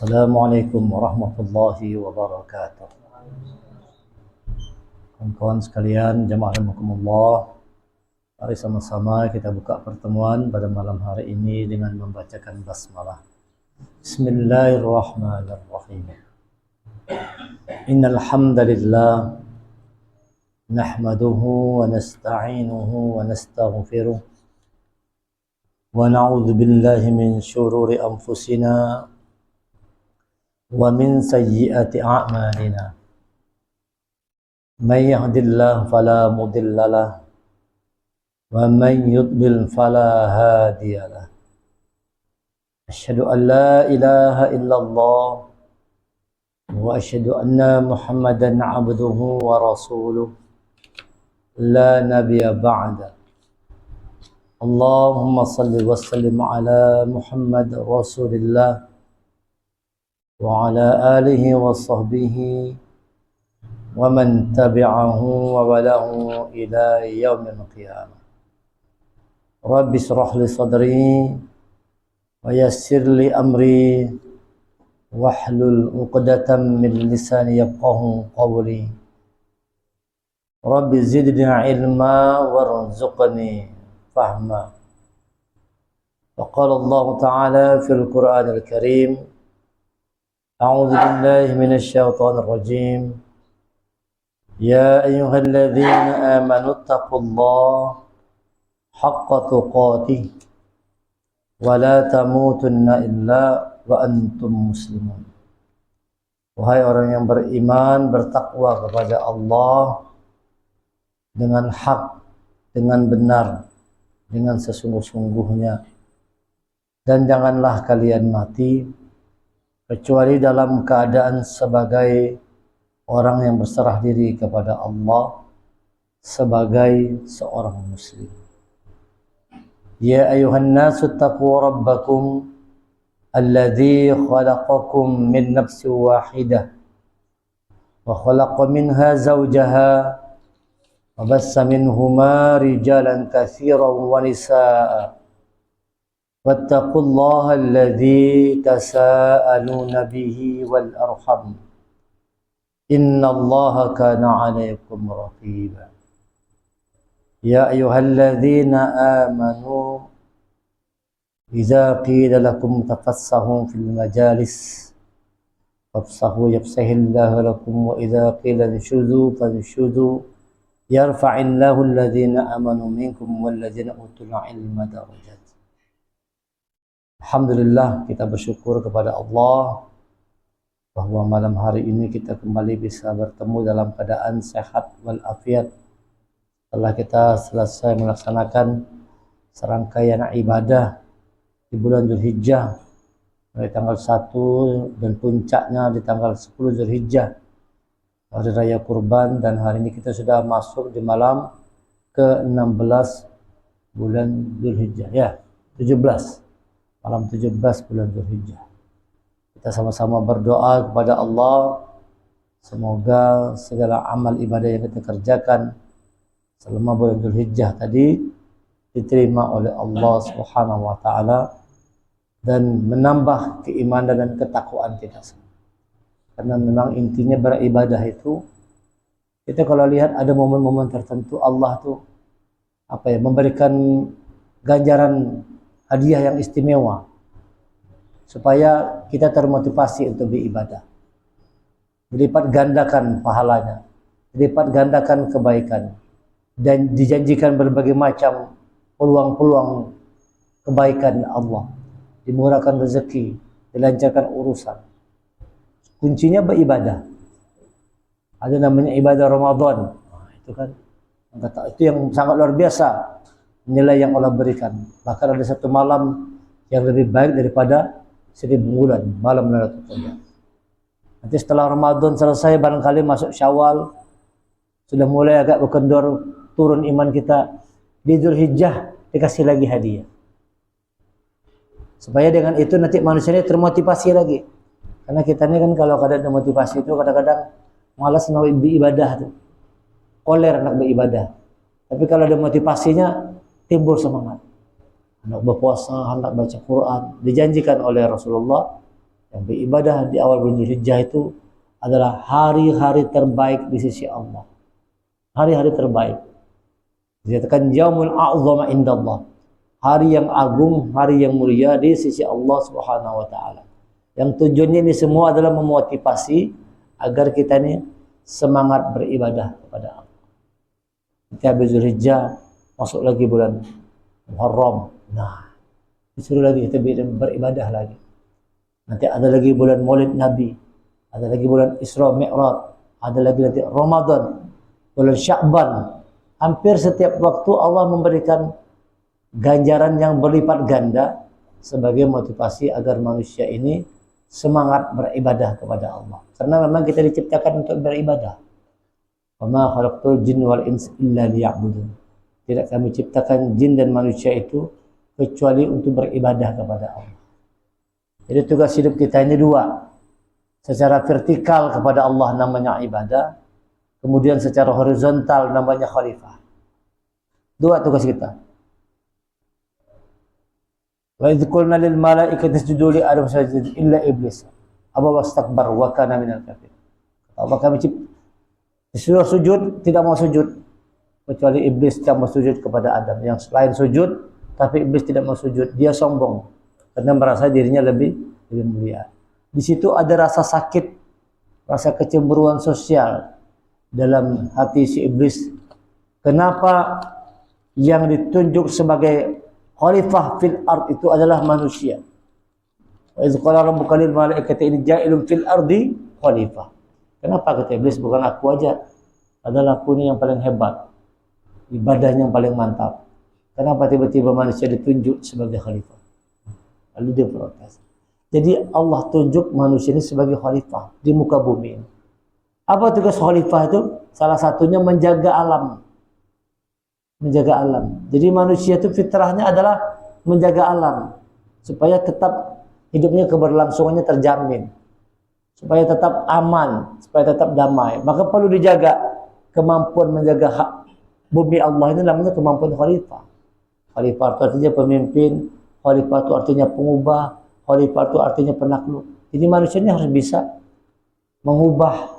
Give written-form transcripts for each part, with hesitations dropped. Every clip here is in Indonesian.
Assalamualaikum warahmatullahi wabarakatuh. Kawan-kawan sekalian, jamaah rahimakumullah, mari sama-sama kita buka pertemuan pada malam hari ini dengan membacakan basmalah. Bismillahirrahmanirrahim. Innal hamdalillah nahmaduhu wa nasta'inuhu wa nastaghfiruh wa na'udzu billahi min syururi anfusina wa min sayyiati a'malina. Man yahdihillahu fala mudilla lahu wa man yudlil fala hadiya lahu. Asyhadu an la ilaha illallah wa asyhadu anna Muhammadan 'abduhu wa rasuluh la nabiyya ba'da. Allahumma salli wa sallim ala Muhammad Rasulillah wa ala alihi wa sahbihi wa man tabi'ahu wa walahu ila yaumil qiyamah. Rabbi shrah li sadri wa yassir li amri wahlul 'uqdatam min lisani yafqahu qawli. Rabbi zidni ilma warzuqni fahma. Wa qala Allah ta'ala fil Qur'anil Karim, a'udzu billahi minasy syaithanir rajim. Ya ayyuhalladzina amanu taqullaha haqqa tuqatih wa la tamutunna illa wa antum muslimun. Wahai orang yang beriman, bertakwa kepada Allah dengan hak, dengan benar, dengan sesungguh-sungguhnya, dan janganlah kalian mati kecuali dalam keadaan sebagai orang yang berserah diri kepada Allah, sebagai seorang muslim. Ya ayuhan nasu taqu rabbakum alladzi khalaqakum min nafsin wahidah wa khalaqa minha zawjaha wa bassa minhuma rijalan katsiran wa nisaa'a wattaqullaha alladzi tasaaluna bihi wal arham innallaha kana 'alaykum raqiba. Ya ayyuhalladzina amanu idza qila lakum tafassahu fil majalis fafsahu yafsahillahu lakum wa idza qila inshudu fanshudu yarfa'illahu alladzina amanu minkum walladzina utul ilma darajat. Alhamdulillah, kita bersyukur kepada Allah bahwa malam hari ini kita kembali bisa bertemu dalam keadaan sehat walafiat setelah kita selesai melaksanakan serangkaian ibadah di bulan Dzulhijjah dari tanggal 1 dan puncaknya di tanggal 10 Dzulhijjah, hari raya kurban, dan hari ini kita sudah masuk di malam ke-16 bulan Dzulhijjah, ya, 17, malam 17 bulan Dzulhijjah. Kita sama-sama berdoa kepada Allah semoga segala amal ibadah yang kita kerjakan selama bulan Dzulhijjah tadi diterima oleh Allah Subhanahu wa taala dan menambah keimanan dan ketakwaan kita semua. Karena memang intinya beribadah itu, kita kalau lihat ada momen-momen tertentu Allah tuh memberikan ganjaran hadiah yang istimewa supaya kita termotivasi untuk beribadah. Dilipat gandakan pahalanya, dilipat gandakan kebaikan, dan dijanjikan berbagai macam peluang-peluang kebaikan Allah, dimurahkan rezeki, dilancarkan urusan. Kuncinya beribadah. Ada namanya ibadah Ramadan. Itu kan, itu yang sangat luar biasa nilai yang Allah berikan. Bahkan ada satu malam yang lebih baik daripada 1000 bulan, malam Lailatul Qadar. Nanti setelah Ramadan selesai, barangkali masuk Syawal, sudah mulai agak berkendor, turun iman kita, di Dzulhijjah dikasih lagi hadiah. Supaya dengan itu nanti manusia ini termotivasi lagi. Karena kita ini kan kalau ada motivasi itu kadang-kadang malas nak beribadah tuh. Koler nak beribadah. Tapi kalau ada motivasinya timbul semangat. Hendak berpuasa, hendak baca Quran. Dijanjikan oleh Rasulullah Yang beribadah di awal bulan Dzulhijjah itu adalah hari-hari terbaik di sisi Allah. Hari-hari terbaik. Dikatakan yaumul a'zama indallah. Hari yang agung, hari yang mulia di sisi Allah Subhanahu wa taala. Yang tujuannya ini semua adalah memotivasi agar kita ini semangat beribadah kepada Allah. Nanti habis Dzulhijjah masuk lagi bulan Muharram. Nah, disuruh lagi kita beribadah lagi. Nanti ada lagi bulan Maulid Nabi, ada lagi bulan Isra Mi'raj, ada lagi nanti Ramadan, bulan Sya'ban. Hampir setiap waktu Allah memberikan ganjaran yang berlipat ganda sebagai motivasi agar manusia ini semangat beribadah kepada Allah. Karena memang kita diciptakan untuk beribadah. Wa ma khalaqtul jinna wal insa illa liya'budun. Tidak kami ciptakan jin dan manusia itu kecuali untuk beribadah kepada Allah. Jadi tugas hidup kita ini dua. Secara vertikal kepada Allah namanya ibadah, kemudian secara horizontal namanya khalifah. Dua tugas kita. Wa idz qulna lil malaikati isjudu li adam sajada illa iblis aba wastakbar wa kana minal kafirin. Allah kami disuruh sujud, tidak mau sujud, kecuali iblis tidak mau sujud kepada Adam. Yang lain sujud, tapi iblis tidak mau sujud. Dia sombong karena merasa dirinya lebih mulia. Di situ ada rasa sakit, rasa kecemburuan sosial dalam hati si iblis. Kenapa yang ditunjuk sebagai khalifah fil ard itu adalah manusia? Wa idz qala rabbuka lil malaikati inni ja'ilun fil ardi khalifah. Kenapa kata iblis? Bukan aku aja, adalah aku ini yang paling hebat, ibadahnya yang paling mantap. Kenapa tiba-tiba manusia ditunjuk sebagai khalifah? Lalu dia protes. Jadi Allah tunjuk manusia ini sebagai khalifah di muka bumi ini. Apa tugas khalifah itu? Salah satunya menjaga alam. Menjaga alam. Jadi manusia itu fitrahnya adalah menjaga alam supaya tetap hidupnya keberlangsungannya terjamin, supaya tetap aman, supaya tetap damai. Maka perlu dijaga kemampuan menjaga hak bumi Allah ini, namanya kemampuan khalifah. Khalifah itu artinya pemimpin, khalifah itu artinya pengubah, khalifah itu artinya penakluk. Jadi manusia ini harus bisa mengubah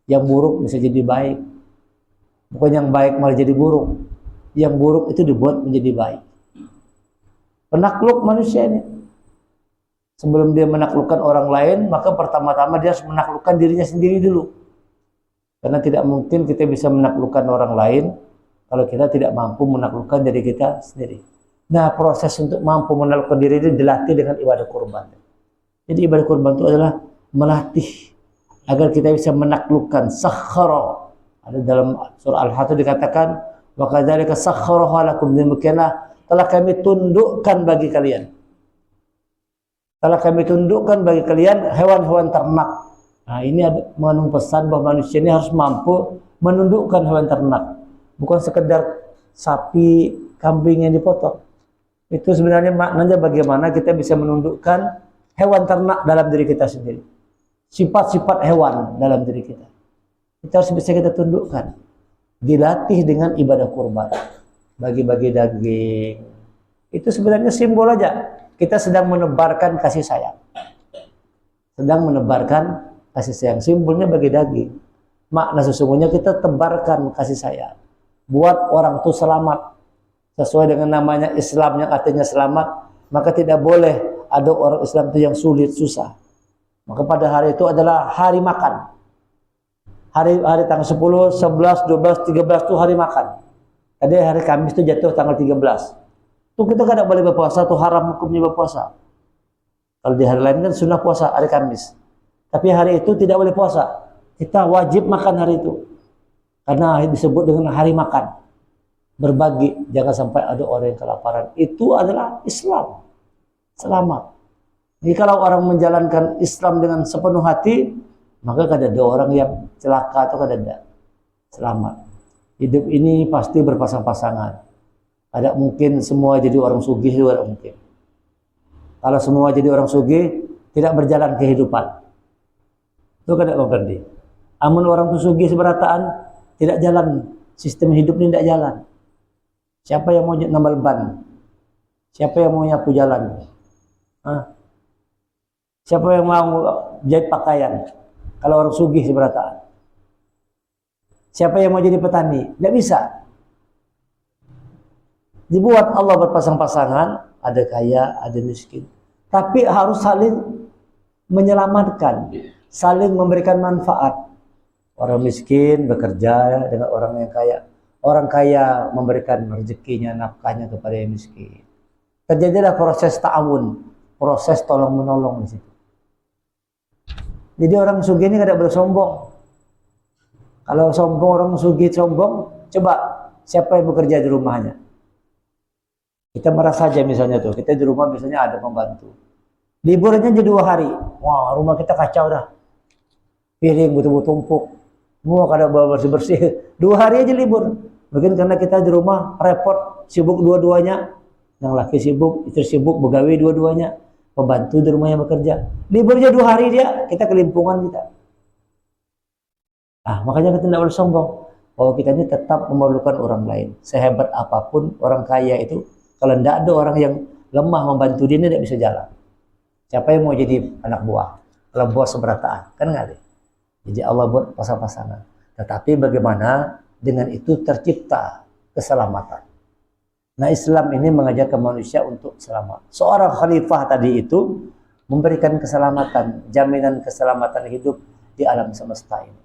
yang buruk bisa jadi baik, bukan yang baik malah jadi buruk. Yang buruk itu dibuat menjadi baik. Penakluk manusia ini, sebelum dia menaklukkan orang lain, maka pertama-tama dia harus menaklukkan dirinya sendiri dulu. Karena tidak mungkin kita bisa menaklukkan orang lain kalau kita tidak mampu menaklukkan diri kita sendiri. Nah, proses untuk mampu menaklukkan diri itu dilatih dengan ibadah kurban. Jadi ibadah kurban itu adalah melatih agar kita bisa menaklukkan sakhara. Ada dalam surah Al-Hadd dikatakan, wa kadzalika sakhkharaha lakum, demikianlah telah kami tundukkan bagi kalian. Telah kami tundukkan bagi kalian hewan-hewan ternak. Nah, ini ada mengandung pesan bahwa manusia ini harus mampu menundukkan hewan ternak. Bukan sekedar sapi, kambing yang dipotong. Itu sebenarnya maknanya bagaimana kita bisa menundukkan hewan ternak dalam diri kita sendiri. Sifat-sifat hewan dalam diri kita. Itu harus bisa kita tundukkan. Dilatih dengan ibadah kurban, bagi-bagi daging. Itu sebenarnya simbol aja. Kita sedang menebarkan kasih sayang. Sedang menebarkan kasih sayang. Simbolnya bagi daging. Makna sesungguhnya kita tebarkan kasih sayang. Buat orang itu selamat. Sesuai dengan namanya Islam yang artinya selamat. Maka tidak boleh ada orang Islam itu yang sulit, susah. Maka pada hari itu adalah hari makan. Hari tanggal 10, 11, 12, 13 itu hari makan. Tadi hari Kamis itu jatuh tanggal 13. Itu kita tidak boleh berpuasa, itu haram hukumnya berpuasa. Kalau di hari lain kan sunnah puasa hari Kamis. Tapi hari itu tidak boleh puasa. Kita wajib makan hari itu. Karena disebut dengan hari makan. Berbagi, jangan sampai ada orang yang kelaparan. Itu adalah Islam. Selamat. Jadi kalau orang menjalankan Islam dengan sepenuh hati, maka kada ada orang yang celaka atau kada ada. Selamat. Hidup ini pasti berpasang-pasangan. Ada mungkin semua jadi orang sugih juga mungkin. Kalau semua jadi orang sugih, tidak berjalan kehidupan. Itu kada mengerti. Amun orang tu sugih seberataan, tidak jalan. Sistem hidup ini tidak jalan. Siapa yang mau nambal ban? Siapa yang mau nyapu jalan? Siapa yang mau jahit pakaian? Kalau orang sugih seberataan. Siapa yang mau jadi petani? Tidak bisa. Dibuat Allah berpasang-pasangan, ada kaya, ada miskin. Tapi harus saling menyelamatkan, saling memberikan manfaat. Orang miskin bekerja dengan orang yang kaya. Orang kaya memberikan rezekinya, nafkahnya kepada yang miskin. Terjadilah proses ta'awun, proses tolong-menolong di situ. Jadi orang sugih ini tidak boleh sombong. Kalau sombong, orang sugih sombong, coba siapa yang bekerja di rumahnya? Kita merasa aja misalnya tuh, kita di rumah biasanya ada pembantu. Liburannya jadi 2 hari. Wah, rumah kita kacau dah. Piring betul-betul tumpuk. Semua kada bersih-bersih. 2 hari aja libur. Mungkin karena kita di rumah repot, sibuk dua-duanya. Yang laki sibuk, istri sibuk, begawe dua-duanya. Pembantu di rumah yang bekerja. Liburnya 2 hari dia, kita kelimpungan kita. Ah, makanya kita tidak boleh sombong. Bahwa kita ini tetap memerlukan orang lain. Sehebat apapun orang kaya itu, kalau tidak ada orang yang lemah membantu dia, tidak bisa jalan. Siapa yang mau jadi anak buah? Kalau buah seberataan, kan nggak ada. Jadi Allah buat pasang-pasangan. Tetapi bagaimana dengan itu tercipta keselamatan. Nah, Islam ini mengajarkan manusia untuk selamat. Seorang khalifah tadi itu memberikan keselamatan, jaminan keselamatan hidup di alam semesta ini.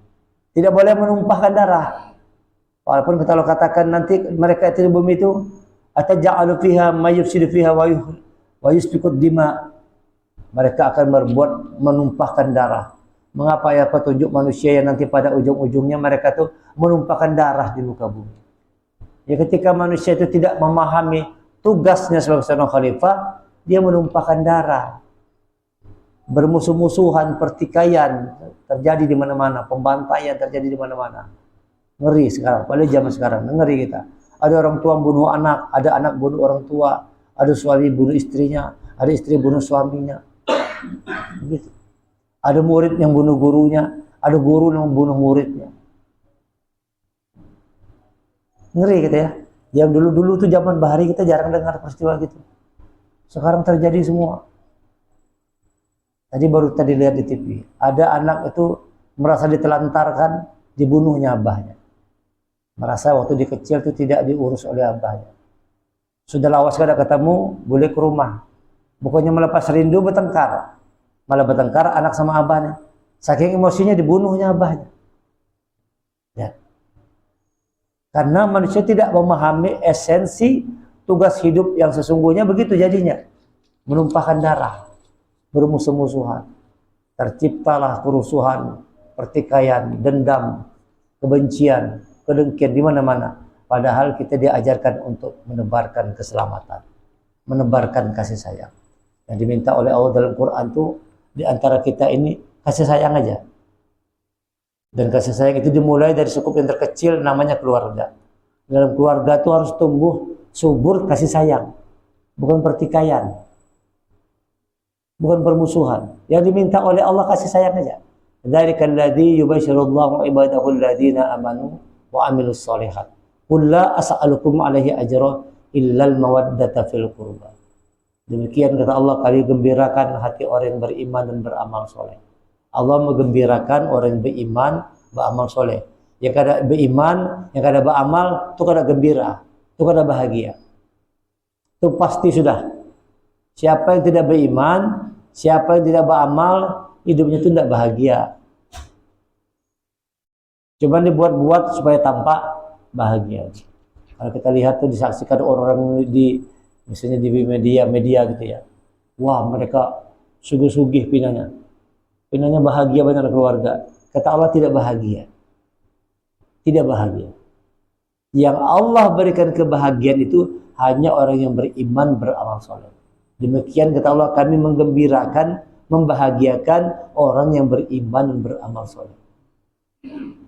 Tidak boleh menumpahkan darah. Walaupun kalau katakan nanti mereka itu di bumi itu ataj'alu fiha may yufsidu fiha wa yusfiku dima. Mereka akan berbuat menumpahkan darah. Mengapa ya petunjuk manusia yang nanti pada ujung-ujungnya mereka tuh menumpahkan darah di muka bumi. Ya ketika manusia itu tidak memahami tugasnya sebagai seorang khalifah, dia menumpahkan darah. Bermusuh-musuhan, pertikaian terjadi di mana-mana, pembantaian terjadi di mana-mana. Ngeri sekarang, padahal zaman sekarang ngeri kita. Ada orang tua bunuh anak, ada anak bunuh orang tua, ada suami bunuh istrinya, ada istri bunuh suaminya. Begitu. Ada murid yang bunuh gurunya, ada guru yang bunuh muridnya. Ngeri gitu ya. Yang dulu-dulu tuh zaman bahari kita jarang dengar peristiwa gitu. Sekarang terjadi semua. Tadi lihat di TV. Ada anak itu merasa ditelantarkan, dibunuhnya abahnya. Merasa waktu dia kecil itu tidak diurus oleh abahnya. Sudah lawas kada ketemu, boleh ke rumah. Bukannya melepas rindu, bertengkar. Malah bertengkar anak sama abahnya. Saking emosinya dibunuhnya abahnya. Ya. Karena manusia tidak memahami esensi tugas hidup yang sesungguhnya, begitu jadinya. Menumpahkan darah, bermusuh-musuhan. Terciptalah kerusuhan, pertikaian, dendam, kebencian, kedengkian di mana-mana. Padahal kita diajarkan untuk menebarkan keselamatan, menebarkan kasih sayang. Yang diminta oleh Allah dalam Quran itu di antara kita ini kasih sayang aja. Dan kasih sayang itu dimulai dari sukup yang terkecil namanya keluarga. Dalam keluarga itu harus tumbuh subur kasih sayang, bukan pertikaian, bukan permusuhan. Yang diminta oleh Allah kasih sayang aja. Dzalikal ladzi yubasyirullahu ibadahu alladziina amanu wa 'amilus shalihat. Qul la as'alukum 'alaihi ajran illal mawaddata fil qurba. Demikian kata Allah, kami gembirakan hati orang yang beriman dan beramal soleh. Allah menggembirakan orang yang beriman, beramal soleh. Yang kada beriman, yang kada beramal, itu kada gembira, itu kada bahagia. Itu pasti sudah. Siapa yang tidak beriman, siapa yang tidak beramal, hidupnya itu tidak bahagia. Cuma dibuat-buat supaya tampak bahagia. Kalau kita lihat tuh disaksikan orang-orang di misalnya di media gitu ya. Wah, mereka sugih-sugih pinanya. Pinanya bahagia banyak keluarga. Kata Allah tidak bahagia. Tidak bahagia. Yang Allah berikan kebahagiaan itu hanya orang yang beriman, beramal soleh. Demikian kata Allah, kami menggembirakan, membahagiakan orang yang beriman dan beramal soleh.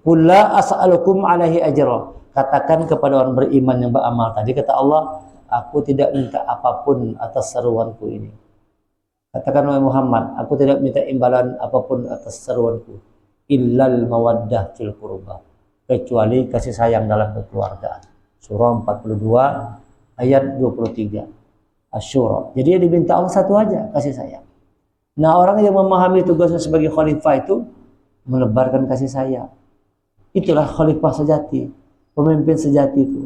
Qul la as'alukum 'alaihi ajra. Katakan kepada orang beriman yang beramal tadi, kata Allah, aku tidak minta apapun atas seruanku ini. Katakan oleh Muhammad, aku tidak minta imbalan apapun atas seruanku. Illal mawaddah fil qurba. Kecuali kasih sayang dalam kekeluargaan. Surah 42 ayat 23. Asy-Syura. Jadi yang diminta Allah satu aja, kasih sayang. Nah, orang yang memahami tugasnya sebagai khalifah itu menebarkan kasih sayang. Itulah khalifah sejati, pemimpin sejati itu.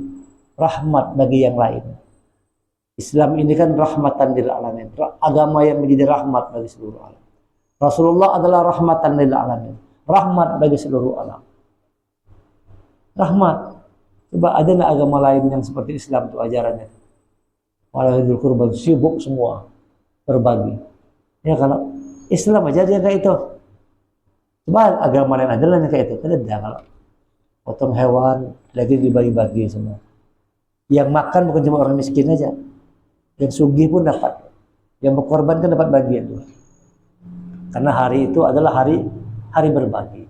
Rahmat bagi yang lain. Islam ini kan rahmatan lil alamin. Agama yang menjadi rahmat bagi seluruh alam. Rasulullah adalah rahmatan lil alamin. Rahmat bagi seluruh alam. Rahmat. Coba ada nggak agama lain yang seperti Islam itu ajarannya? Walahidul kurban sibuk semua berbagi. Ya kalau Islam aja dia kayak itu. Coba agama lain ada yang kayak itu. Kan ada kalau potong hewan lagi dibagi-bagi semua. Yang makan bukan cuma orang miskin aja. Yang sugih pun dapat. Yang berkorban kan dapat bagian tuh. Karena hari itu adalah hari berbagi.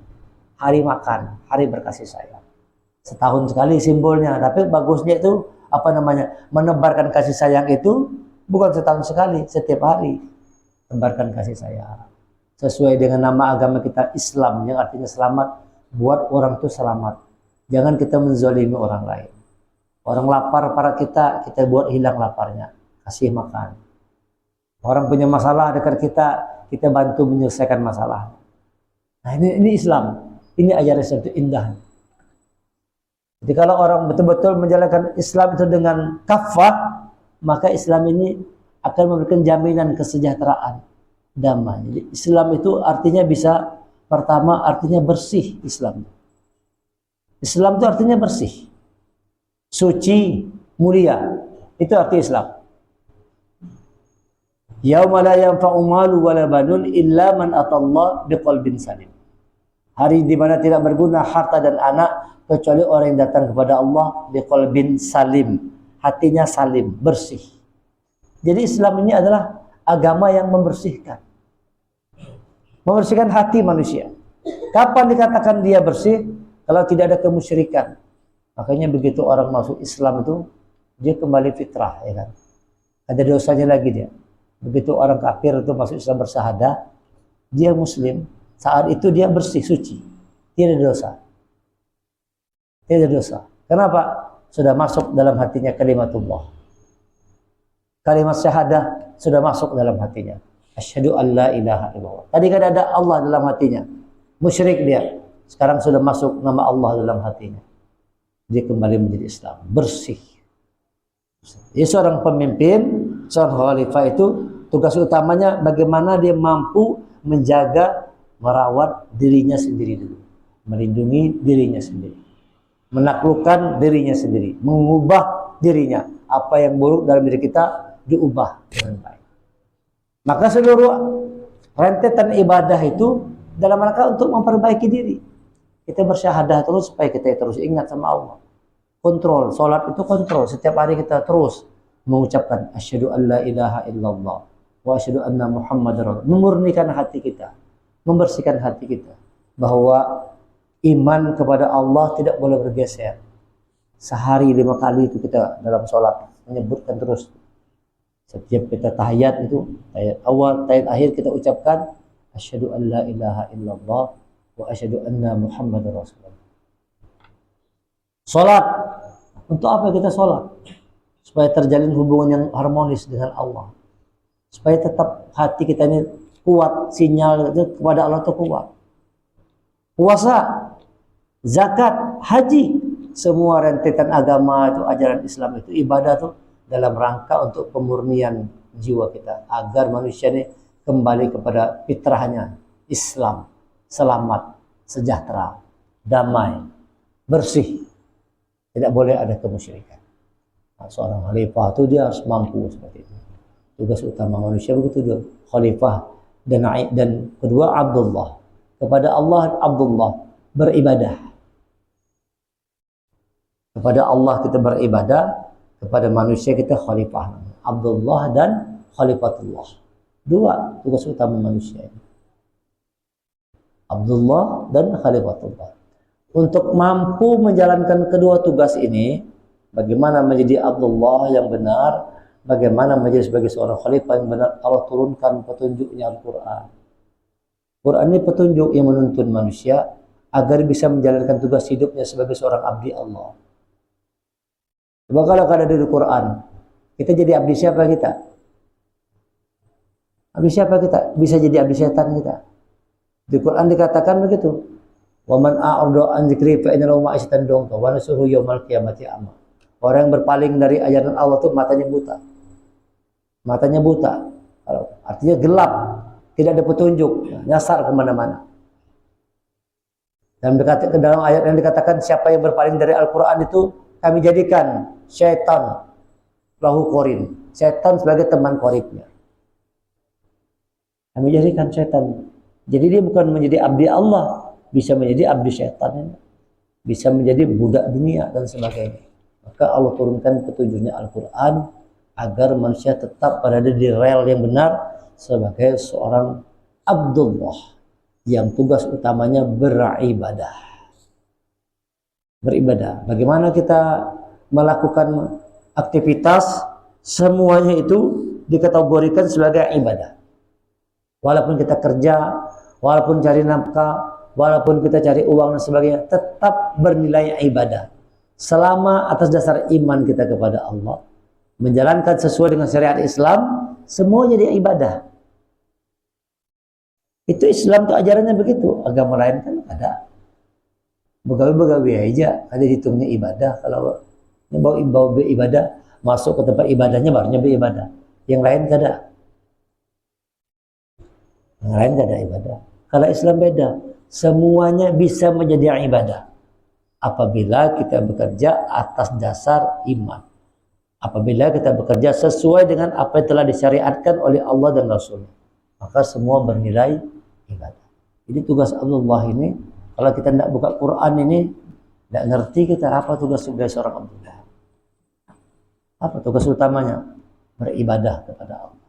Hari makan, hari berkasih sayang. Setahun sekali simbolnya, tapi bagusnya itu apa namanya? Menebarkan kasih sayang itu bukan setahun sekali, setiap hari. Tebarkan kasih sayang. Sesuai dengan nama agama kita Islam yang artinya selamat, buat orang itu selamat. Jangan kita menzalimi orang lain. Orang lapar para kita buat hilang laparnya, kasih makan. Orang punya masalah dekat kita bantu menyelesaikan masalah. Nah ini Islam, ini ajaran Islam itu indah. Jadi kalau orang betul-betul menjalankan Islam itu dengan kafah, maka Islam ini akan memberikan jaminan kesejahteraan, damai. Jadi Islam itu artinya bisa, pertama artinya bersih Islam. Islam itu artinya bersih, suci, mulia. Itu arti Islam. Yauma la yanfa'u malu wala banun illa man atallah biqalbin salim. Hari di mana tidak berguna harta dan anak kecuali orang yang datang kepada Allah biqalbin salim, hatinya salim, bersih. Jadi Islam ini adalah agama yang membersihkan. Membersihkan hati manusia. Kapan dikatakan dia bersih? Kalau tidak ada kemusyrikan. Makanya begitu orang masuk Islam itu dia kembali fitrah, ya kan? Ada dosanya lagi dia. Begitu orang kafir itu masuk Islam bersahadah, dia muslim, saat itu dia bersih, suci. Tidak ada dosa. Tidak ada dosa. Kenapa? Sudah masuk dalam hatinya kalimatullah. Kalimat syahadah sudah masuk dalam hatinya. Asyhadu an la ilaha illallah. Tadi kan ada Allah dalam hatinya. Musyrik dia. Sekarang sudah masuk nama Allah dalam hatinya. Dia kembali menjadi Islam. Bersih. Jadi seorang pemimpin, seorang khalifah itu tugas utamanya bagaimana dia mampu menjaga, merawat dirinya sendiri dulu. Melindungi dirinya sendiri. Menaklukkan dirinya sendiri. Mengubah dirinya. Apa yang buruk dalam diri kita diubah dengan baik. Maka seluruh rentetan ibadah itu dalam rangka untuk memperbaiki diri. Kita bersyahadah terus supaya kita terus ingat sama Allah. Kontrol, sholat itu kontrol. Setiap hari kita terus mengucapkan asyhadu an la ilaha illallah wa asyhadu anna muhammadar rasul. Memurnikan hati kita, membersihkan hati kita bahwa iman kepada Allah tidak boleh bergeser. Sehari 5 kali itu kita dalam sholat menyebutkan terus. Setiap kita tahiyat itu, tahiyat awal, tahiyat akhir kita ucapkan asyhadu an la ilaha illallah wa asyhadu anna muhammadar rasulullah. Salat, untuk apa kita salat? Supaya terjalin hubungan yang harmonis dengan Allah. Supaya tetap hati kita ini kuat, sinyal kepada Allah itu kuat. Puasa, zakat, haji, semua rentetan agama itu, ajaran Islam itu, ibadah itu dalam rangka untuk pemurnian jiwa kita agar manusia ini kembali kepada fitrahnya, Islam, selamat, sejahtera, damai, bersih. Tidak boleh ada kemusyrikan. Nah, seorang khalifah itu dia harus mampu seperti itu. Tugas utama manusia begitu dia. Khalifah dan kedua Abdullah. Kepada Allah Abdullah beribadah. Kepada Allah kita beribadah, kepada manusia kita khalifah. Abdullah dan khalifatullah. Dua tugas utama manusia ini. Abdullah dan khalifatullah. Untuk mampu menjalankan kedua tugas ini, bagaimana menjadi Abdullah yang benar, bagaimana menjadi sebagai seorang khalifah yang benar, Allah turunkan petunjuknya Al-Quran. Quran ini petunjuk yang menuntun manusia agar bisa menjalankan tugas hidupnya sebagai seorang abdi Allah. Coba kalau ada di Quran, kita jadi abdi siapa kita? Abdi siapa kita? Bisa jadi abdi setan kita. Di Quran dikatakan begitu. Wa man a'rada an dzikri fa inna lahu ma'isatan dongka wa nasuhu yaumal qiyamati ama. Orang yang berpaling dari ajaran Allah itu matanya buta. Matanya buta. Artinya gelap, tidak ada petunjuk, nyasar kemana-mana. Dan dalam ayat yang dikatakan siapa yang berpaling dari Al-Quran itu kami jadikan syaitan lahu qarin, syaitan sebagai teman qaribnya. Kami jadikan syaitan. Jadi dia bukan menjadi abdi Allah, bisa menjadi abdi syaitan, bisa menjadi budak dunia dan sebagainya. Maka Allah turunkan petunjuknya Al-Quran agar manusia tetap berada di rel yang benar sebagai seorang Abdullah yang tugas utamanya beribadah. Beribadah. Bagaimana kita melakukan aktivitas, semuanya itu dikategorikan sebagai ibadah. Walaupun kita kerja, walaupun cari nafkah, walaupun kita cari uang dan sebagainya, tetap bernilai ibadah. Selama atas dasar iman kita kepada Allah, menjalankan sesuai dengan syariat Islam, semua jadi ibadah. Itu Islam tuh ajarannya begitu. Agama lain kan ada. Begawi-begawi aja, ada hitungnya ibadah. Kalau bawa ibadah, masuk ke tempat ibadahnya barunya beribadah. Yang lain gak ada. Yang lain gak ada ibadah. Kalau Islam beda, semuanya bisa menjadi ibadah apabila kita bekerja atas dasar iman. Apabila kita bekerja sesuai dengan apa yang telah disyariatkan oleh Allah dan Rasul, maka semua bernilai ibadah. Jadi tugas Abdullah ini, kalau kita tidak buka Quran ini, tidak ngerti kita apa tugas seorang Abdullah. Apa tugas utamanya? Beribadah kepada Allah.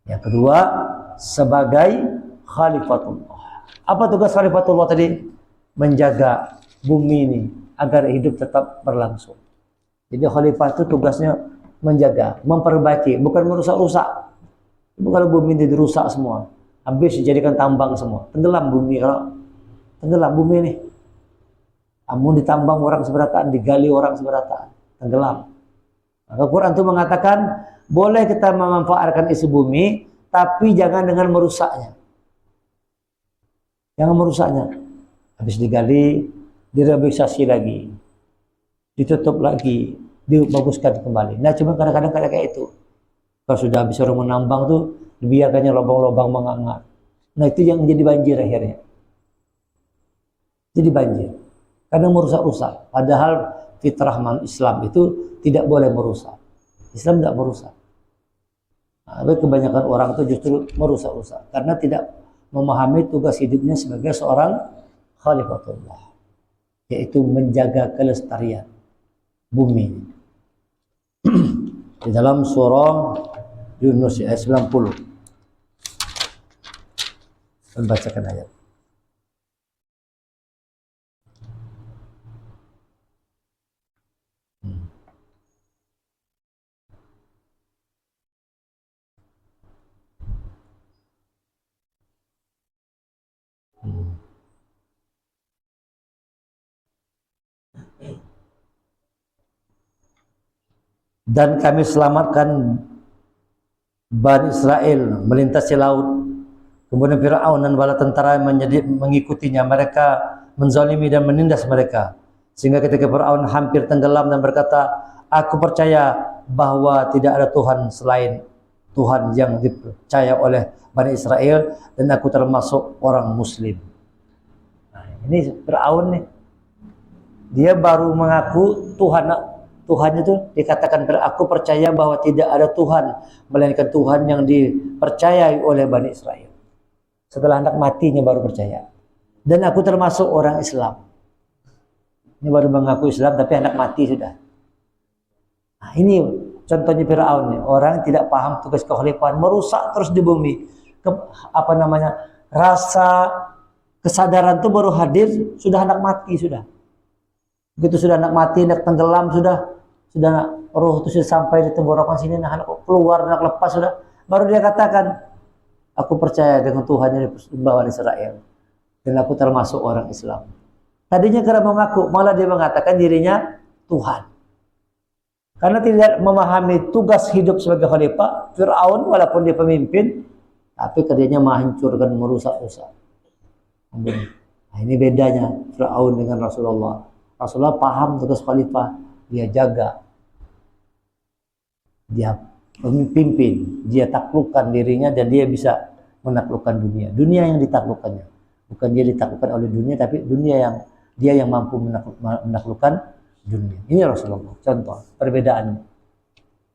Yang kedua, sebagai khalifatullah. Apa tugas khalifatullah tadi? Menjaga bumi ini agar hidup tetap berlangsung. Jadi khalifah itu tugasnya menjaga, memperbaiki, bukan merusak-rusak. Kalau bumi ini dirusak semua, habis dijadikan tambang semua, tenggelam bumi. Kalau tenggelam bumi ini, amun ditambang orang seberataan, digali orang seberataan, tenggelam. Maka Quran itu mengatakan boleh kita memanfaatkan isi bumi, tapi jangan dengan merusaknya. Jangan merusaknya. Habis digali, direhabilitasi lagi, ditutup lagi, dibaguskan kembali. Nah, cuma kadang-kadang kayak itu. Kalau sudah habis orang menambang tuh, dibiarkannya lubang-lubang menganga. Nah, itu yang menjadi banjir akhirnya. Jadi banjir. Kadang merusak-rusak. Padahal fitrah Islam itu tidak boleh merusak. Islam tidak merusak. Nah, kebanyakan orang itu justru merusak-rusak. Karena tidak memahami tugas hidupnya sebagai seorang khalifatullah. Yaitu menjaga kelestarian bumi. Di dalam surah Yunus ayat 90. Dan bacakan ayat. Dan kami selamatkan Bani Israel melintasi laut. Kemudian Fir'aun dan bala tentara mengikutinya. Mereka menzalimi dan menindas mereka. Sehingga ketika Fir'aun hampir tenggelam dan berkata, aku percaya bahwa tidak ada Tuhan selain Tuhan yang dipercaya oleh Bani Israel, dan aku termasuk orang Muslim. Nah, ini Fir'aun nih. Dia baru mengaku Tuhan itu dikatakan, aku percaya bahwa tidak ada Tuhan melainkan Tuhan yang dipercayai oleh Bani Israel. Setelah anak matinya baru percaya. Dan aku termasuk orang Islam. Ini baru mengaku Islam tapi anak mati sudah. Nah, ini contohnya Fir'aun nih. Orang tidak paham tugas kekhalifahan, merusak terus di bumi. Rasa kesadaran itu baru hadir sudah anak mati sudah. Begitu sudah anak mati, anak tenggelam sudah roh itu sudah sampai di tenggorokan sini, nah anak keluar, anak lepas sudah, baru dia katakan, aku percaya dengan Tuhan yang disembah Israel dan aku termasuk orang Islam. Tadinya karena mengaku, malah dia mengatakan dirinya Tuhan. Karena tidak memahami tugas hidup sebagai khalifah, Fir'aun walaupun dia pemimpin, tapi kerjanya menghancurkan, merusak-rusak. Nah, ini bedanya Fir'aun dengan Rasulullah. Rasulullah paham tugas khalifah, dia jaga, dia pimpin, dia taklukkan dirinya dan dia bisa menaklukkan dunia. Dunia yang ditaklukkannya, bukan dia ditaklukkan oleh dunia, tapi dunia yang dia yang mampu menaklukkan dunia. Ini Rasulullah. Contoh perbedaannya.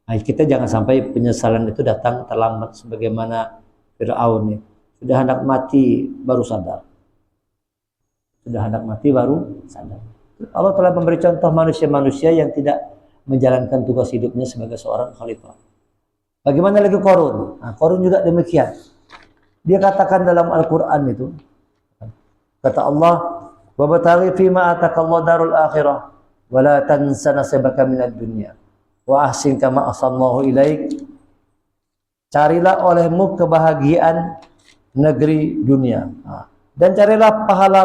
Nah, kita jangan sampai penyesalan itu datang terlambat sebagaimana Fir'aun ini. Sudah hendak mati baru sadar. Sudah hendak mati baru sadar. Allah telah memberi contoh manusia-manusia yang tidak menjalankan tugas hidupnya sebagai seorang khalifah. Bagaimana lagi Qarun? Nah, Qarun juga demikian. Dia katakan dalam Al-Quran itu, kata Allah, "Wabtaghi fima atakallahu darul akhirah, wa la tansa nasibaka minad dunya, wa ahsin kama ahsanallahu ilaik." Carilah olehmu kebahagiaan negeri dunia, dan carilah pahala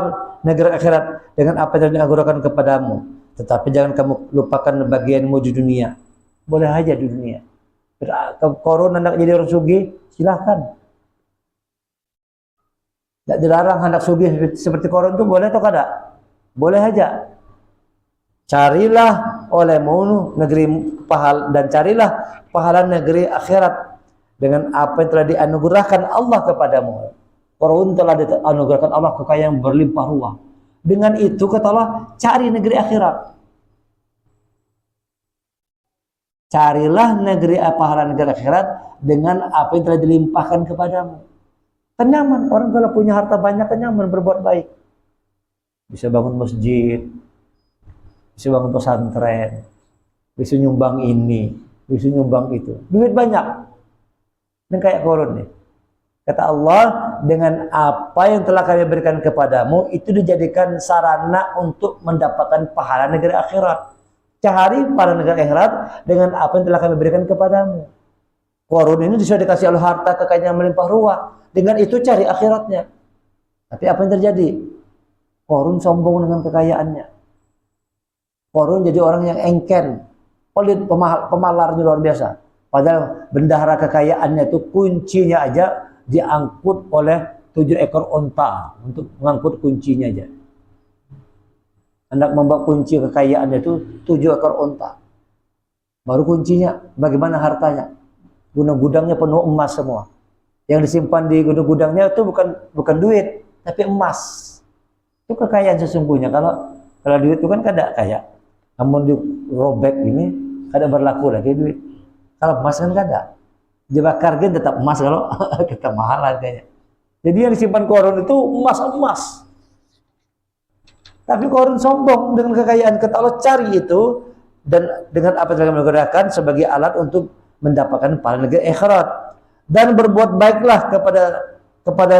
negeri akhirat dengan apa yang dianugerahkan kepadamu. Tetapi jangan kamu lupakan bagianmu di dunia. Boleh aja di dunia. Qarun hendak jadi orang sugih, silahkan. Tidak dilarang hendak sugih seperti Qarun itu, boleh atau tidak? Boleh aja. Carilah olehmu negeri pahala, dan carilah pahala negeri akhirat dengan apa yang telah dianugerahkan Allah kepadamu. Qarun telah dianugerahkan Allah kekayaan berlimpah ruah. Dengan itu kata Allah, cari negeri akhirat. Carilah negeri pahala negeri akhirat dengan apa yang telah dilimpahkan kepadamu. Kenyaman, orang kalau punya harta banyak kenyaman berbuat baik. Bisa bangun masjid, bisa bangun pesantren, bisa nyumbang ini, bisa nyumbang itu. Duit banyak. Dan kayak Qarun nih. Kata Allah, dengan apa yang telah kami berikan kepadamu, itu dijadikan sarana untuk mendapatkan pahala negeri akhirat. Cari pahala negeri akhirat dengan apa yang telah kami berikan kepadamu. Qarun ini sudah dikasih Allah harta kekayaan melimpah ruah. Dengan itu cari akhiratnya. Tapi apa yang terjadi? Qarun sombong dengan kekayaannya. Qarun jadi orang yang engken, pelit, pemalarnya luar biasa. Padahal bendahara kekayaannya itu kuncinya aja diangkut oleh 7 ekor onta untuk mengangkut kuncinya aja. Hendak membawa kunci kekayaannya itu 7 ekor onta. Baru kuncinya, bagaimana hartanya? Gudang-gudangnya penuh emas semua. Yang disimpan di gudang-gudangnya itu bukan duit, tapi emas. Itu kekayaan sesungguhnya. Kalau duit itu kan kada kaya. Namun dirobek ini kada berlaku lagi duit. Kalau emas kan kada. Dibakar kan tetap emas kalau kita mahal harganya. Jadi yang disimpan Qarun itu emas. Tapi Qarun sombong dengan kekayaan. Kata Allah, cari itu dan dengan apa yang menggunakan sebagai alat untuk mendapatkan pahala negeri akhirat. Dan berbuat baiklah kepada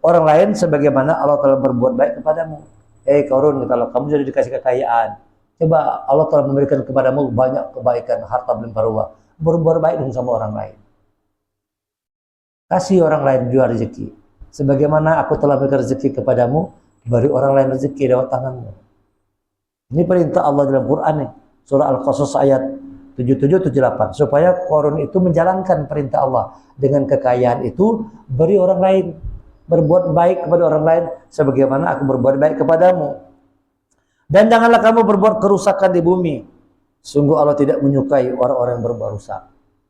orang lain sebagaimana Allah telah berbuat baik kepadamu. Qarun, kalau kamu sudah dikasih kekayaan, coba Allah telah memberikan kepadamu banyak kebaikan, harta berlimpah ruah. Berbuat baik dengan sama orang lain. Kasih orang lain juga rezeki. Sebagaimana aku telah berikan rezeki kepadamu, beri orang lain rezeki lewat tanganmu. Ini perintah Allah dalam Quran nih. Surah Al-Qasas ayat 77-78. Supaya Qarun itu menjalankan perintah Allah. Dengan kekayaan itu, beri orang lain. Berbuat baik kepada orang lain. Sebagaimana aku berbuat baik kepadamu. Dan janganlah kamu berbuat kerusakan di bumi. Sungguh Allah tidak menyukai orang-orang yang berbuat rusak.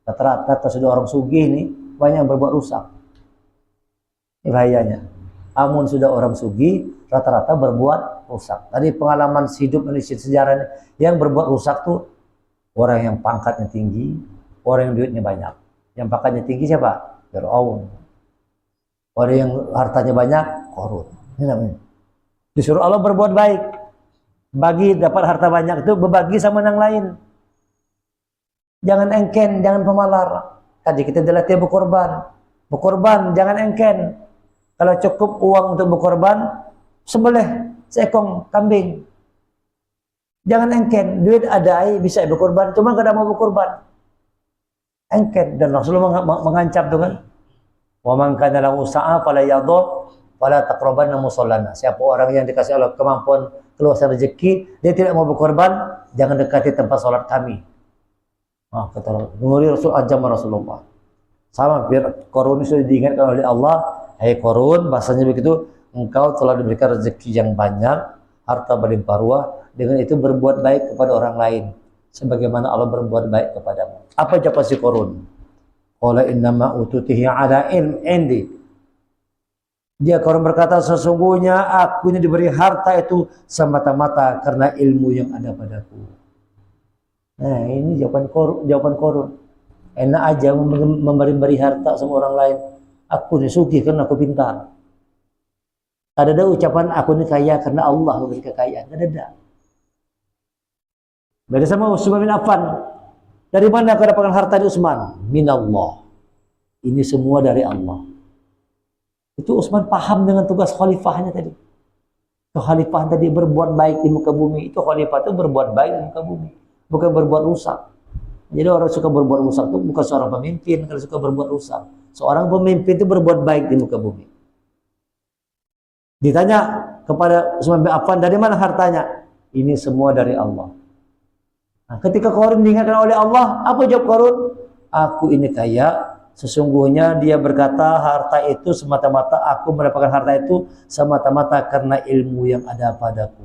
Rata-rata sudah orang sugih nih, banyak yang berbuat rusak. Ini bahayanya. Amun sudah orang sugih, rata-rata berbuat rusak. Tadi pengalaman hidup manusia sejarah yang berbuat rusak tuh orang yang pangkatnya tinggi, orang yang duitnya banyak. Yang pangkatnya tinggi siapa? Fir'aun. Orang yang hartanya banyak, Qarun. Ini namanya. Disuruh Allah berbuat baik. Bagi dapat harta banyak itu berbagi sama yang lain. Jangan engken, jangan pemalar. Tadi kita dilatih berkorban. Berkorban, jangan engken. Kalau cukup uang untuk berkorban, sembelih seekor kambing. Jangan engken, duit ada bisa berkorban, cuma kada mau berkorban. Engken, dan Rasulullah mengancam tuh kan. Wa man kana lahu sa'a fala yadha fala taqrabanna musallana. Siapa orang yang dikasih Allah kemampuan keluasan rezeki, dia tidak mau berkorban, jangan dekati tempat salat kami. Kata nguri Rasul ajam Rasulullah. Sama biar Korun itu sudah diingatkan oleh Allah. Hai Korun, bahasanya begitu, engkau telah diberikan rezeki yang banyak, harta berlimpah ruah, dengan itu berbuat baik kepada orang lain sebagaimana Allah berbuat baik kepadamu. Apa jawab si Korun? Qala innama ututihi ala ilm indi. Dia Korun berkata, sesungguhnya aku ini diberi harta itu semata-mata karena ilmu yang ada padaku. Nah, ini jawaban Korun. Enak aja memberi harta sama orang lain. Aku ini sugih karena aku pintar. Ada ucapan aku ini kaya karena Allah memberi kekayaan. Ada. Beda sama Utsman bin Affan. Dari mana kau dapatkan harta di Utsman? Minallah. Ini semua dari Allah. Itu Utsman paham dengan tugas khalifahnya tadi. Khalifah tadi berbuat baik di muka bumi. Itu khalifah itu berbuat baik di muka bumi, bukan berbuat rusak. Jadi orang suka berbuat rusak itu bukan seorang pemimpin. Kalau suka berbuat rusak, seorang pemimpin itu berbuat baik di muka bumi. Ditanya kepada Utsman bin Affan, dari mana hartanya? Ini semua dari Allah. Nah, ketika Korun diingatkan oleh Allah, apa jawab Korun? Aku ini kaya, sesungguhnya dia berkata harta itu semata-mata, aku mendapatkan harta itu semata-mata karena ilmu yang ada padaku.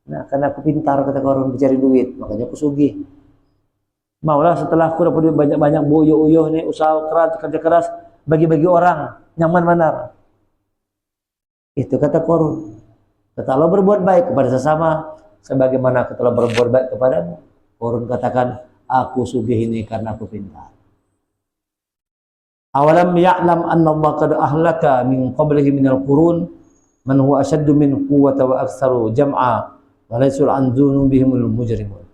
Nah, karena aku pintar, kata Korun, mencari duit, makanya aku sugih. Maulah setelah aku dapat banyak-banyak uyuh-uyuh nih, usaha keras, kerja keras, bagi-bagi orang, nyaman benar. Itu kata Korun. Kata Allah, berbuat baik kepada sesama sebagaimana aku telah berbuat baik kepadamu. Korun katakan, aku sugih ini karena aku pintar. Awalam ya'lam anna Allah qad ahlaka min qablihi minal qurun man huwa ashaddu min quwwata wa aktsaru jam'a wa laysa an dzunubihimul mujrimun.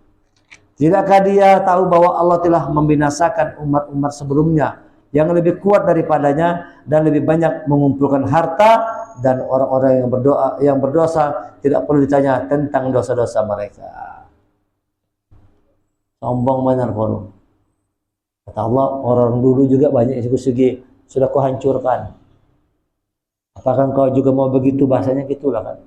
Tidakkah dia tahu bahwa Allah telah membinasakan umat-umat sebelumnya yang lebih kuat daripadanya dan lebih banyak mengumpulkan harta, dan orang-orang yang berdosa tidak perlu ditanya tentang dosa-dosa mereka. Sombong benar Korun. Kata Allah, orang dulu juga banyak yang sugi sudah kau hancurkan. Apakah kau juga mau begitu? Bahasanya gitulah kan.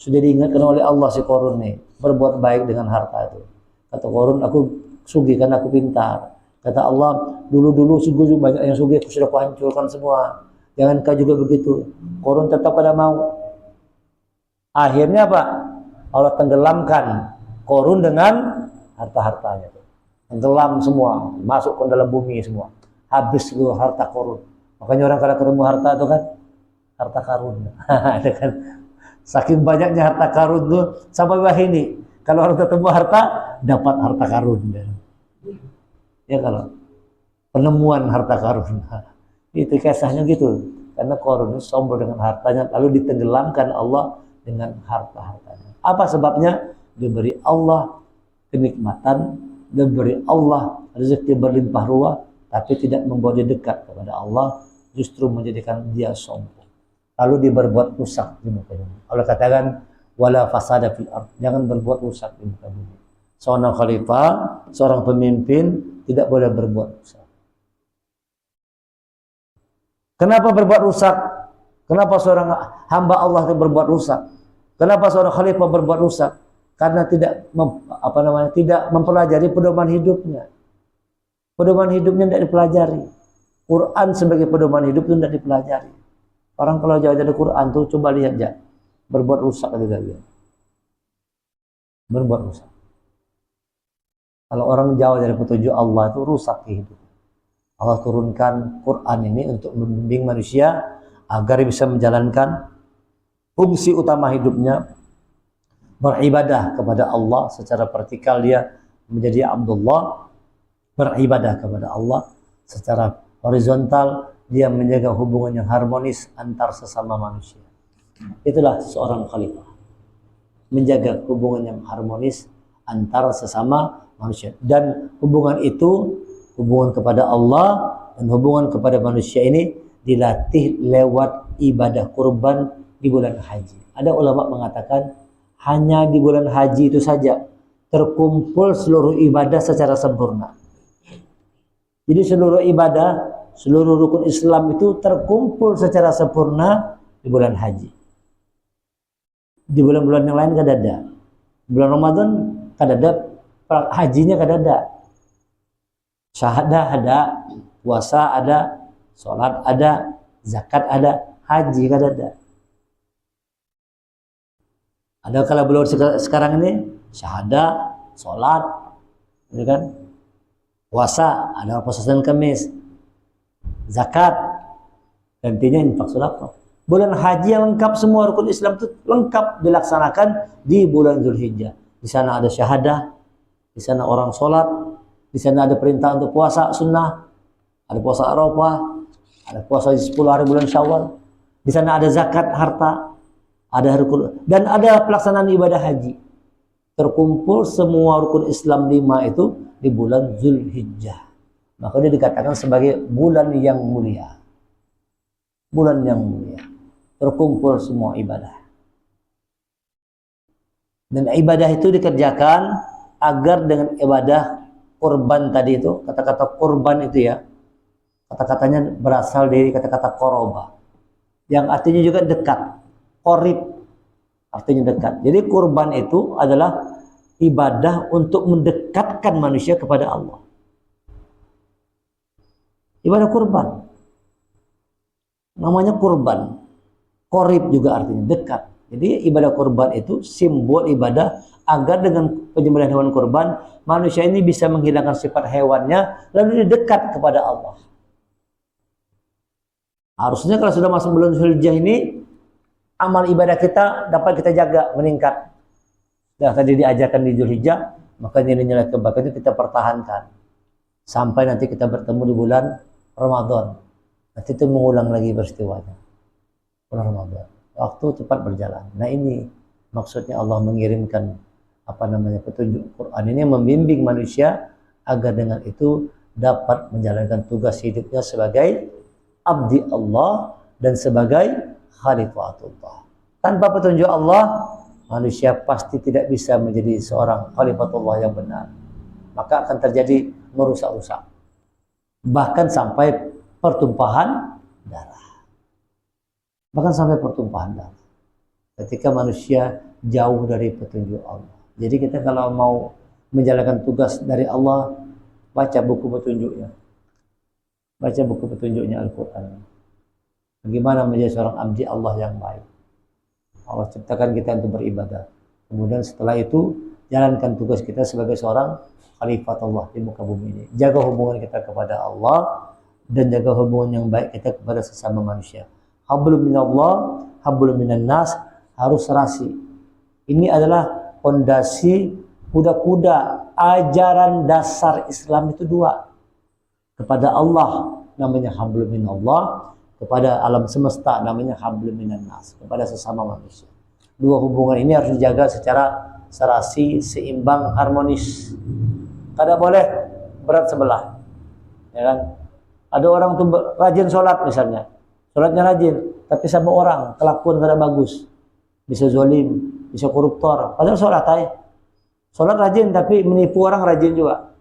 Sudah diingatkan oleh Allah si Korun nih, berbuat baik dengan harta itu. Kata Korun, aku sugih karena aku pintar. Kata Allah, dulu-dulu sungguh banyak yang sugih, sudah aku hancurkan semua. Jangan kau juga begitu. Korun tetap pada mau. Akhirnya apa? Allah tenggelamkan Korun dengan harta-hartanya. Tenggelam semua, masuk ke dalam bumi semua. Habis itu harta Korun. Makanya orang kalau ketemu harta itu kan, harta karun. Kan? Saking banyaknya harta karun itu, sampai wah ini. Kalau orang ketemu harta, dapat harta karun. Ya kalau penemuan harta karun. Itu kisahnya gitu. Karena Korun itu sombong dengan hartanya, lalu ditenggelamkan Allah dengan harta-hartanya. Apa sebabnya? Diberi Allah kenikmatan, diberi Allah rezeki berlimpah ruah, tapi tidak membawa dia dekat kepada Allah, justru menjadikan dia sombong. Lalu dia berbuat rusak di muka bumi. Allah katakan, wala fasada fil ardh, jangan berbuat rusak di muka bumi. Seorang khalifah, seorang pemimpin tidak boleh berbuat rusak. Kenapa berbuat rusak? Kenapa seorang hamba Allah berbuat rusak? Kenapa seorang khalifah berbuat rusak? Karena tidak tidak mempelajari pedoman hidupnya. Pedoman hidupnya tidak dipelajari. Quran sebagai pedoman hidup itu tidak dipelajari. Orang kalau jauh dari Quran tuh coba lihat ya, berbuat rusak juga dia. Berbuat rusak. Kalau orang jauh dari petunjuk Allah itu rusak hidup. Allah turunkan Quran ini untuk membimbing manusia agar bisa menjalankan fungsi utama hidupnya, beribadah kepada Allah secara vertikal, dia menjadi Abdullah, beribadah kepada Allah secara horizontal, dia menjaga hubungan yang harmonis antar sesama manusia. Itulah seorang khalifah, menjaga hubungan yang harmonis antar sesama manusia, dan hubungan itu, hubungan kepada Allah dan hubungan kepada manusia ini dilatih lewat ibadah kurban di bulan haji. Ada ulama mengatakan hanya di bulan haji itu saja terkumpul seluruh ibadah secara sempurna. Jadi seluruh ibadah, seluruh rukun Islam itu terkumpul secara sempurna di bulan haji. Di bulan-bulan yang lain kan ada. Bulan Ramadan kan ada, hajinya kan ada. Syahadah ada, puasa ada, sholat ada, zakat ada, haji kan ada. Ada kalau belum sekarang ini syahadah, sholat, ya kan? Puasa, ada puasa Senin Kamis, zakat, gantinya infak sedekah. Bulan haji yang lengkap, semua rukun Islam itu lengkap dilaksanakan di bulan Zulhijjah. Di sana ada syahadah, di sana orang sholat, di sana ada perintah untuk puasa sunnah, ada puasa Arafah, ada puasa di 10 hari bulan Syawal. Di sana ada zakat harta, ada rukun, dan ada pelaksanaan ibadah haji. Terkumpul semua rukun Islam 5 itu di bulan Zulhijjah. Maka dia dikatakan sebagai bulan yang mulia. Bulan yang mulia. Terkumpul semua ibadah. Dan ibadah itu dikerjakan agar dengan ibadah kurban tadi itu, kata-kata kurban itu ya, kata-katanya berasal dari kata-kata koroba, yang artinya juga dekat. Qorib artinya dekat. Jadi kurban itu adalah ibadah untuk mendekatkan manusia kepada Allah. Ibadah kurban namanya kurban. Qorib juga artinya dekat. Jadi ibadah kurban itu simbol ibadah agar dengan penyembelihan hewan kurban manusia ini bisa menghilangkan sifat hewannya lalu dekat kepada Allah. Harusnya kalau sudah masuk bulan Zulhijjah ini amal ibadah kita dapat kita jaga meningkat. Nah, tadi diajarkan di Zulhijjah, maka nilai-nilai kebaikan itu kita pertahankan sampai nanti kita bertemu di bulan Ramadan. Nanti itu mengulang lagi peristiwanya. Bulan Ramadan. Waktu cepat berjalan. Nah, ini maksudnya Allah mengirimkan petunjuk Quran ini membimbing manusia agar dengan itu dapat menjalankan tugas hidupnya sebagai abdi Allah dan sebagai khalifatullah. Tanpa petunjuk Allah, manusia pasti tidak bisa menjadi seorang khalifatullah yang benar. Maka akan terjadi merusak-rusak. Bahkan sampai pertumpahan darah. Bahkan sampai pertumpahan darah. Ketika manusia jauh dari petunjuk Allah. Jadi kita kalau mau menjalankan tugas dari Allah, baca buku petunjuknya. Baca buku petunjuknya Al-Quran. Bagaimana menjadi seorang abdi Allah yang baik. Allah ciptakan kita untuk beribadah. Kemudian setelah itu, jalankan tugas kita sebagai seorang khalifat Allah di muka bumi ini. Jaga hubungan kita kepada Allah dan jaga hubungan yang baik kita kepada sesama manusia. Hablum minallah, hablum minan nas, harus serasi. Ini adalah fondasi kuda-kuda ajaran dasar Islam itu dua. Kepada Allah namanya hablum minallah, kepada alam semesta namanya hablum minan nas, kepada sesama manusia. Dua hubungan ini harus dijaga secara serasi, seimbang, harmonis. Tidak boleh berat sebelah. Ya kan? Ada orang tuh rajin sholat misalnya. Sholatnya rajin, tapi sama orang kelakuan tidak bagus, bisa zolim, bisa koruptor. Padahal sholat rajin, tapi menipu orang rajin juga.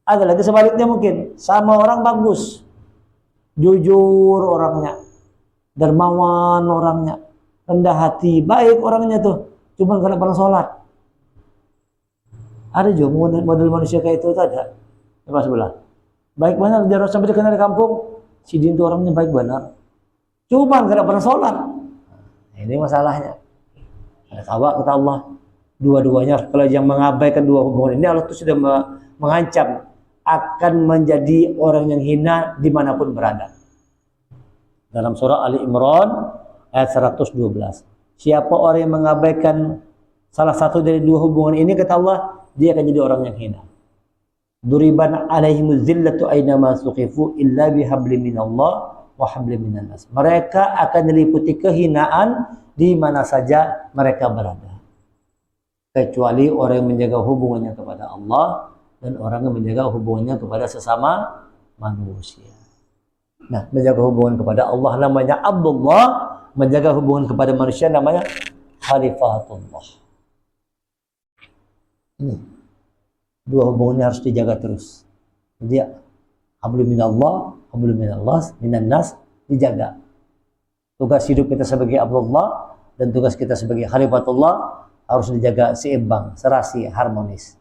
Ada lagi sebaliknya mungkin, sama orang bagus, jujur orangnya, dermawan orangnya, rendah hati, baik orangnya tuh, cuma karena pernah sholat. Ada juga model manusia kayak itu ada. Coba sebelah. Baik benar, dia sampai dikenal di kampung. Si Din itu orangnya baik benar. Cuma tidak pernah sholat. Nah, ini masalahnya. Ada kawa kata Allah. Dua-duanya, kalau yang mengabaikan dua hubungan ini, Allah itu sudah mengancam akan menjadi orang yang hina dimanapun berada. Dalam surah Ali Imran ayat 112. Siapa orang yang mengabaikan salah satu dari dua hubungan ini, kata Allah, dia akan jadi orang yang hina. Duriban alaihimuz zillatu aynama suqifu illa bihablim minallah wa hablim minan nas. Mereka akan diliputi kehinaan di mana saja mereka berada. Kecuali orang yang menjaga hubungannya kepada Allah dan orang yang menjaga hubungannya kepada sesama manusia. Nah, menjaga hubungan kepada Allah namanya Abdullah, menjaga hubungan kepada manusia namanya Khalifatullah. Ini dua hubungannya harus dijaga terus. Jadi hablum minallah, hablum minallah, minan nas dijaga. Tugas hidup kita sebagai Abdullah dan tugas kita sebagai Khalifatullah harus dijaga seimbang, serasi, harmonis.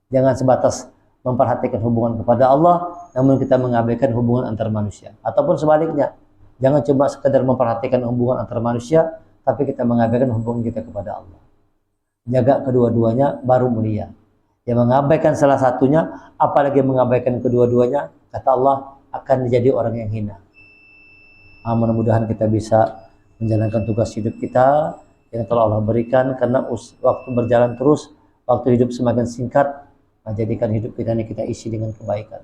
Jangan sebatas memperhatikan hubungan kepada Allah, namun kita mengabaikan hubungan antar manusia. Ataupun sebaliknya, jangan cuma sekedar memperhatikan hubungan antar manusia, tapi kita mengabaikan hubungan kita kepada Allah. Jaga kedua-duanya baru mulia. Yang mengabaikan salah satunya, apalagi mengabaikan kedua-duanya, kata Allah akan menjadi orang yang hina. Mudah-mudahan kita bisa menjalankan tugas hidup kita yang telah Allah berikan, karena waktu berjalan terus, waktu hidup semakin singkat. Jadikan hidup kita ini kita isi dengan kebaikan.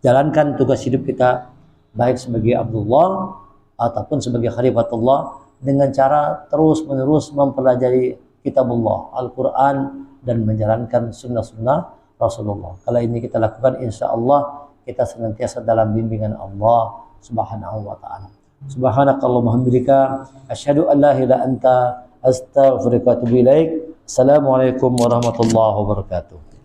Jalankan tugas hidup kita baik sebagai Abdullah ataupun sebagai Khalifatullah dengan cara terus-menerus mempelajari kitabullah, Al-Quran, dan menjalankan sunnah-sunnah Rasulullah. Kalau ini kita lakukan, insya Allah kita senantiasa dalam bimbingan Allah Subhanahu wa ta'ala. Subhanakallahumma hamdika asyhadu an la ilaha illa anta astaghfiruka wa atubu ilaik. Assalamualaikum warahmatullahi wabarakatuh.